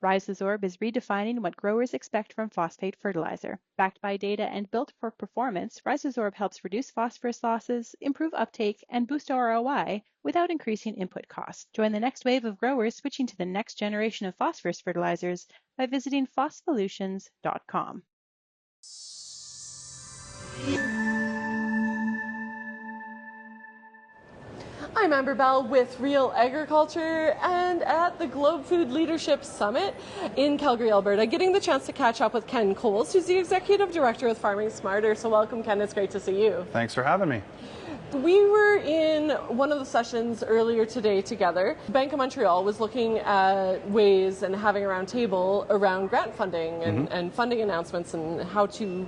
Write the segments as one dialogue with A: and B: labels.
A: RiseAbsorb is redefining what growers expect from phosphate fertilizer. Backed by data and built for performance, RiseAbsorb helps reduce phosphorus losses, improve uptake, and boost ROI without increasing input costs. Join the next wave of growers switching to the next generation of phosphorus fertilizers by visiting phospholutions.com.
B: I'm Amber Bell with Real Agriculture and at the Globe Food Leadership Summit in Calgary, Alberta, getting the chance to catch up with Ken Coles, who's the Executive Director with Farming Smarter. So welcome, Ken. It's great to see you.
C: Thanks for having me.
B: We were in one of the sessions earlier today together. Bank of Montreal was looking at ways and having a round table around grant funding and funding announcements and how to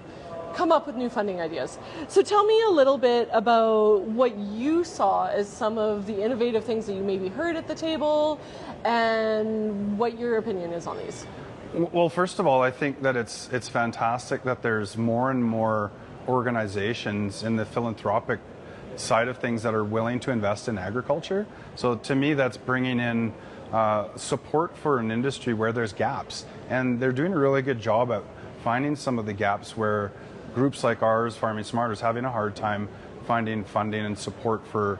B: come up with new funding ideas. So tell me a little bit about what you saw as some of the innovative things that you maybe heard at the table and what your opinion is on these.
C: Well, first of all, I think that it's fantastic that there's more and more organizations in the philanthropic side of things that are willing to invest in agriculture. So to me, that's bringing in support for an industry where there's gaps. And they're doing a really good job at finding some of the gaps where groups like ours, Farming Smarter, is having a hard time finding funding and support for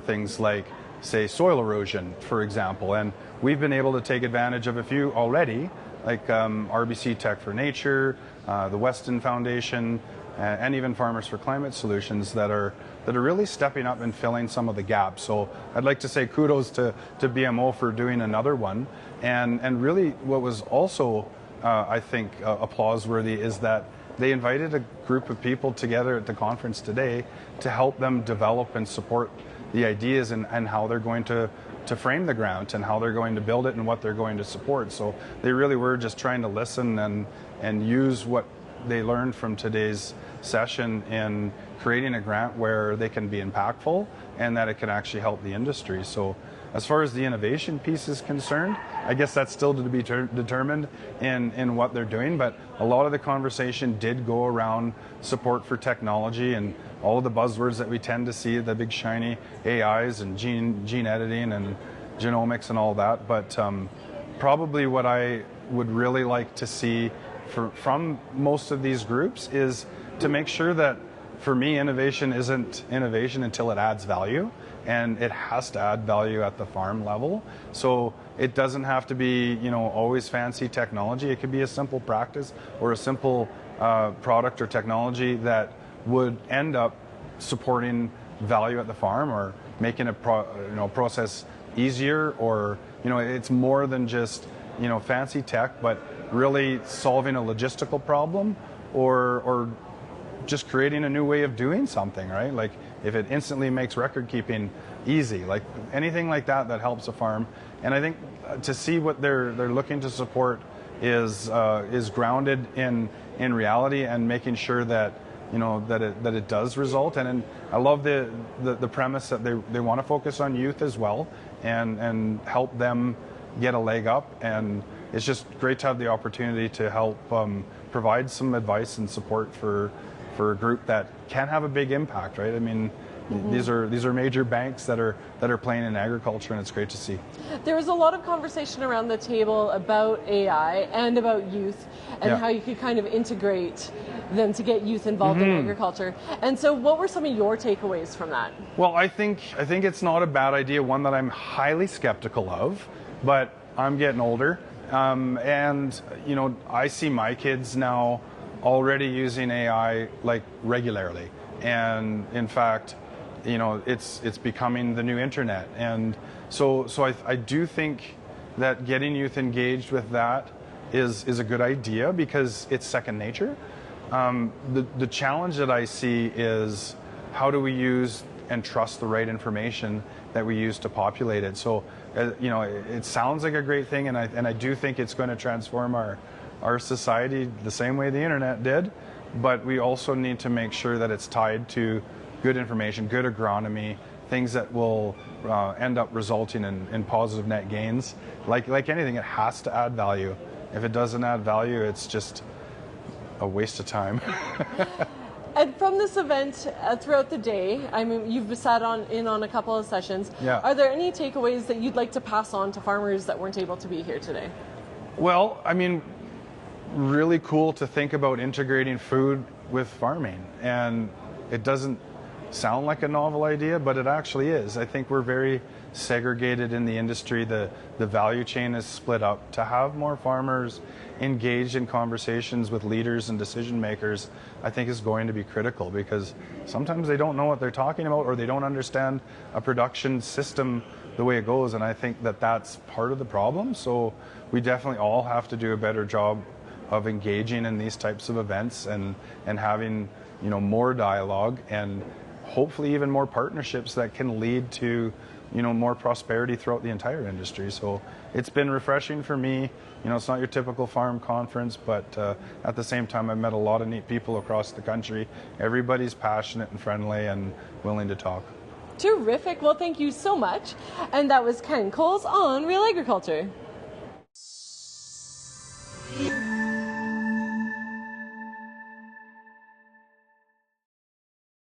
C: things like, say, soil erosion, for example. And we've been able to take advantage of a few already, like RBC Tech for Nature, the Weston Foundation, and even Farmers for Climate Solutions that are really stepping up and filling some of the gaps. So I'd like to say kudos to BMO for doing another one. And really what was also, I think, applause-worthy is that they invited a group of people together at the conference today to help them develop and support the ideas and how they're going to frame the grant and how they're going to build it and what they're going to support. So they really were just trying to listen and use what they learned from today's session in creating a grant where they can be impactful and that it can actually help the industry. So as far as the innovation piece is concerned, I guess that's still to be determined in what they're doing, but a lot of the conversation did go around support for technology and all of the buzzwords that we tend to see, the big shiny AIs and gene editing and genomics and all that. But probably what I would really like to see from most of these groups is to make sure that, for me, innovation isn't innovation until it adds value, and it has to add value at the farm level. So it doesn't have to be, always fancy technology. It could be a simple practice or a simple product or technology that would end up supporting value at the farm or making a process easier, or it's more than just fancy tech, but really solving a logistical problem or just creating a new way of doing something, right? Like if it instantly makes record keeping easy, like anything like that helps a farm. And I think to see what they're looking to support is grounded in reality and making sure that that it does result. And I love the premise that they want to focus on youth as well and help them get a leg up. And it's just great to have the opportunity to help provide some advice and support for a group that can have a big impact, right? I mean, these are major banks that are playing in agriculture, and it's great to see.
B: There was a lot of conversation around the table about AI and about youth and how you could kind of integrate them to get youth involved in agriculture. And so what were some of your takeaways from that?
C: Well, I think it's not a bad idea, one that I'm highly skeptical of, but I'm getting older. And I see my kids now already using AI like regularly, and in fact, it's becoming the new internet. And so I do think that getting youth engaged with that is a good idea because it's second nature. The challenge that I see is how do we use and trust the right information that we use to populate it. So it sounds like a great thing, and I do think it's going to transform our society the same way the internet did, but we also need to make sure that it's tied to good information, good agronomy, things that will end up resulting in positive net gains. Like anything, it has to add value. If it doesn't add value, it's just a waste of time.
B: And from this event throughout the day, I mean, you've sat in on a couple of sessions.
C: Yeah.
B: Are there any takeaways that you'd like to pass on to farmers that weren't able to be here today?
C: Well, I mean, really cool to think about integrating food with farming. And it doesn't sound like a novel idea, but it actually is. I think we're very segregated in the industry. The value chain is split up. To have more farmers engaged in conversations with leaders and decision makers, I think is going to be critical, because sometimes they don't know what they're talking about, or they don't understand a production system the way it goes. And I think that that's part of the problem. So we definitely all have to do a better job of engaging in these types of events, and having, you know, more dialogue, and hopefully even more partnerships that can lead to, you know, more prosperity throughout the entire industry. So it's been refreshing for me. You know, it's not your typical farm conference, but at the same time, I've met a lot of neat people across the country. Everybody's passionate and friendly and willing to talk.
B: Terrific. Well, thank you so much. And that was Ken Coles on Real Agriculture.